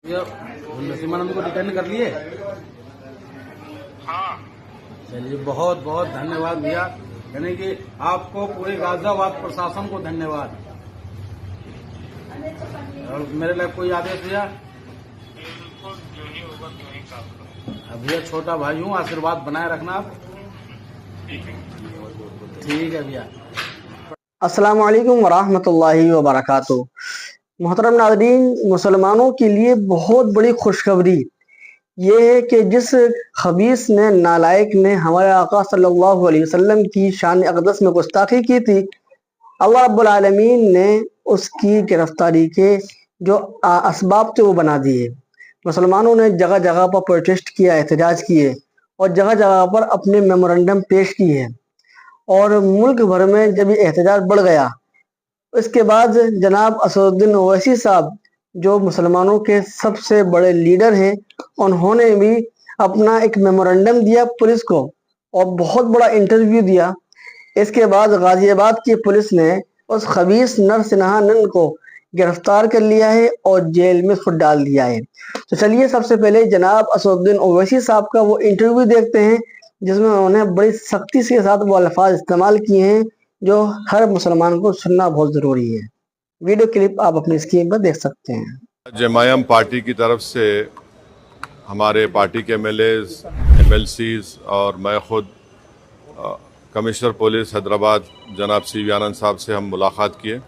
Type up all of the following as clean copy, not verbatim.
ये नसीमानंद को रिटर्न कर लिए। हाँ। चलिए बहुत बहुत धन्यवाद भैया, यानी कि आपको पूरे गाजियाबाद प्रशासन को धन्यवाद। और मेरे लिए कोई आदेश भैया? बिल्कुल, जो ही होगा क्यों ही काम करो। भैया छोटा भाई हूँ, आशीर्वाद बनाए रखना आप। ठीक है। ठीक है भैया। अस्सलामु अलैकुम वरहमतुल्लाहि वबरकातुहू। मोहतरम नाज़रीन, मुसलमानों के लिए बहुत बड़ी खुशखबरी ये है कि जिस खबीस ने, नालायक ने हमारे आका सल्लल्लाहु अलैहि वसल्लम की शान अक़दस में गुस्ताखी की थी, अल्लाह रब्बुल आलमीन ने उसकी गिरफ्तारी के जो असबाब थे वो बना दिए। मुसलमानों ने जगह जगह पर प्रोटेस्ट किया, एहतजाज किए और जगह जगह पर अपने मेमोरेंडम पेश किए। और मुल्क भर में जब ये एहतजाज बढ़ गया, इसके बाद जनाब असदुद्दीन ओवैसी साहब जो मुसलमानों के सबसे बड़े लीडर हैं, उन्होंने भी अपना एक मेमोरेंडम दिया पुलिस को और बहुत बड़ा इंटरव्यू दिया। इसके बाद गाजियाबाद की पुलिस ने उस खबीस नरसिन्हा को गिरफ्तार कर लिया है और जेल में उसको डाल दिया है। तो चलिए सबसे पहले जनाब असदुद्दीन ओवैसी साहब का वो इंटरव्यू देखते हैं, जिसमें उन्होंने बड़ी सख्ती के साथ वो अल्फाज इस्तेमाल किए हैं जो हर मुसलमान को सुनना बहुत ज़रूरी है। वीडियो क्लिप आप अपनी स्क्रीन पर देख सकते हैं। जमायम पार्टी की तरफ से हमारे पार्टी के एमएलएज, एमएलसीज और मैं खुद कमिश्नर पुलिस हैदराबाद जनाब CV आनंद साहब से हम मुलाकात किए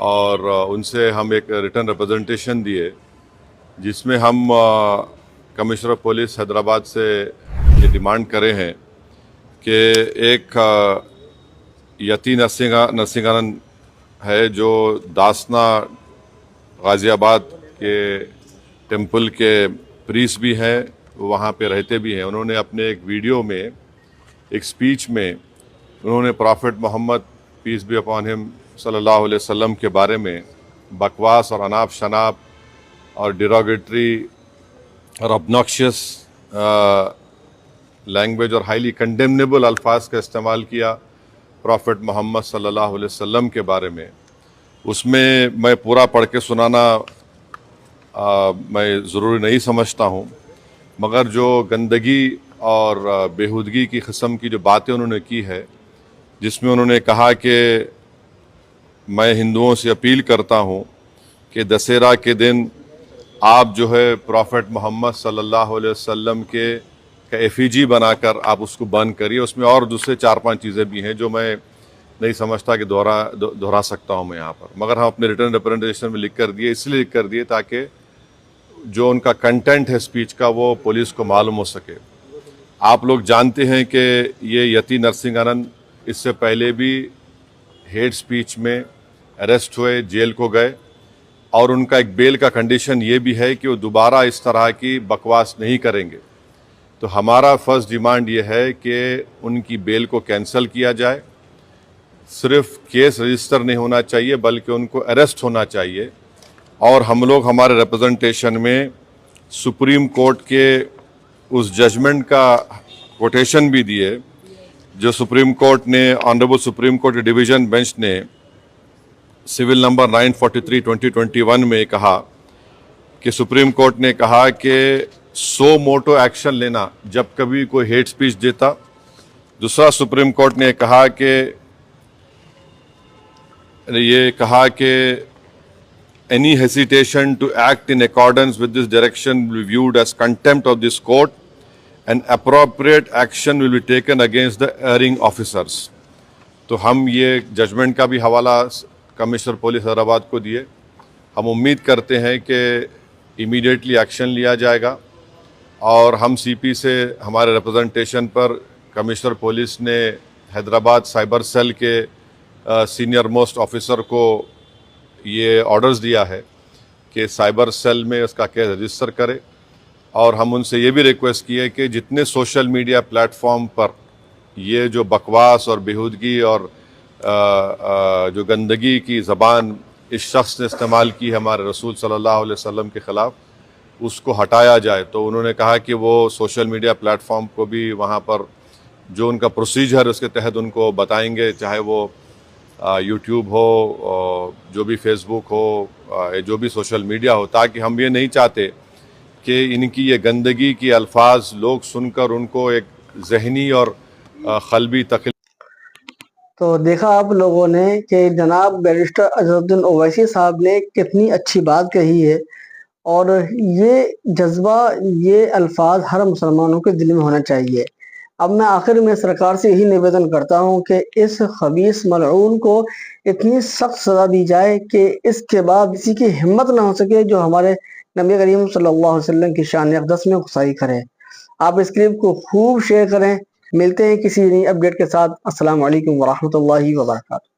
और उनसे हम एक रिटर्न रिप्रेजेंटेशन दिए, जिसमें हम कमिश्नर पुलिस हैदराबाद से ये डिमांड करे हैं कि एक यती नरसिंहानंद है जो दासना गाजियाबाद के टेम्पल के प्रीस्ट भी हैं, वहाँ पे रहते भी हैं। उन्होंने अपने एक वीडियो में, एक स्पीच में उन्होंने prophet Muhammad peace be upon him सल्लल्लाहु अलैहि वसल्लम के बारे में बकवास और अनाप शनाप और डिरोगेटरी और ऑब्नॉक्शियस लैंग्वेज और हाईली कंडेमनेबल अल्फाज का इस्तेमाल किया प्रॉफिट मोहम्मद सल्लल्लाहु अलैहि वसल्लम के बारे में। उसमें मैं पूरा पढ़ के सुनाना मैं ज़रूरी नहीं समझता हूँ, मगर जो गंदगी और बेहूदगी की किस्म की जो बातें उन्होंने की है, जिसमें उन्होंने कहा कि मैं हिंदुओं से अपील करता हूँ कि दशहरा के दिन आप जो है प्रॉफिट मोहम्मद सल्लल्लाहु अलैहि वसल्लम के एफिजी बनाकर आप उसको बर्न करिए। उसमें और दूसरे 4-5 चीज़ें भी हैं जो मैं नहीं समझता कि दोहरा सकता हूं मैं यहाँ पर, मगर हम अपने रिटर्न रिप्रेजेंटेशन में लिख कर दिए, इसलिए लिख कर दिए ताकि जो उनका कंटेंट है स्पीच का वो पुलिस को मालूम हो सके। आप लोग जानते हैं कि ये यती नरसिंहानंद इससे पहले भी हेट स्पीच में अरेस्ट हुए, जेल को गए और उनका एक बेल का कंडीशन ये भी है कि वो दोबारा इस तरह की बकवास नहीं करेंगे। तो हमारा फर्स्ट डिमांड ये है कि उनकी बेल को कैंसिल किया जाए। सिर्फ केस रजिस्टर नहीं होना चाहिए बल्कि उनको अरेस्ट होना चाहिए। और हम लोग हमारे रिप्रेजेंटेशन में सुप्रीम कोर्ट के उस जजमेंट का कोटेशन भी दिए जो सुप्रीम कोर्ट ने, honourable supreme court division bench ने सिविल नंबर 943/2021 में कहा कि सुप्रीम कोर्ट ने कहा कि सो मोटो एक्शन लेना जब कभी कोई हेट स्पीच देता। दूसरा, सुप्रीम कोर्ट ने कहा कि any hesitation to act in accordance with this direction will be viewed as contempt of this court and appropriate action will be taken against the erring officers. तो हम ये judgement का भी हवाला कमिश्नर पुलिस हैदराबाद को दिए। हम उम्मीद करते हैं कि इमीडिएटली एक्शन लिया जाएगा और हम CP से हमारे रिप्रेजेंटेशन पर कमिश्नर पुलिस ने हैदराबाद साइबर सेल के सीनियर मोस्ट ऑफिसर को ये ऑर्डर्स दिया है कि साइबर सेल में इसका केस रजिस्टर करे। और हम उनसे ये भी रिक्वेस्ट की है कि जितने सोशल मीडिया प्लेटफॉर्म पर ये जो बकवास और बेहूदगी और जो गंदगी की ज़बान इस शख्स ने इस्तेमाल की है हमारे रसूल सल्लल्लाहु अलैहि वसल्लम के ख़िलाफ़, उसको हटाया जाए। तो उन्होंने कहा कि वो सोशल मीडिया प्लेटफॉर्म को भी वहाँ पर जो उनका प्रोसीजर उसके तहत उनको बताएंगे, चाहे वो यूट्यूब हो, जो भी फेसबुक हो, जो भी सोशल मीडिया हो, ताकि हम ये नहीं चाहते कि इनकी ये गंदगी की अल्फाज लोग सुनकर उनको एक जहनी और क़ल्बी तकलीफ। तो देखा आप लोगों ने कि जनाब बैरिस्टर अजहरुद्दीन ओवैसी साहब ने कितनी अच्छी बात कही है, और ये जज्बा, ये अल्फाज हर मुसलमानों के दिल में होना चाहिए। अब मैं आखिर में सरकार से यही निवेदन करता हूँ कि इस खबीस मलऊन को इतनी सख्त सज़ा दी जाए कि इसके बाद किसी की हिम्मत ना हो सके जो हमारे नबी करीम सल्लल्लाहु अलैहि वसल्लम की शान अक़दस में गुस्ताखी करे। आप इस क्लिप को खूब शेयर करें। मिलते हैं किसी नई अपडेट के साथ। अस्सलाम वालेकुम वरहमतुल्लाहि वबरकातुहू।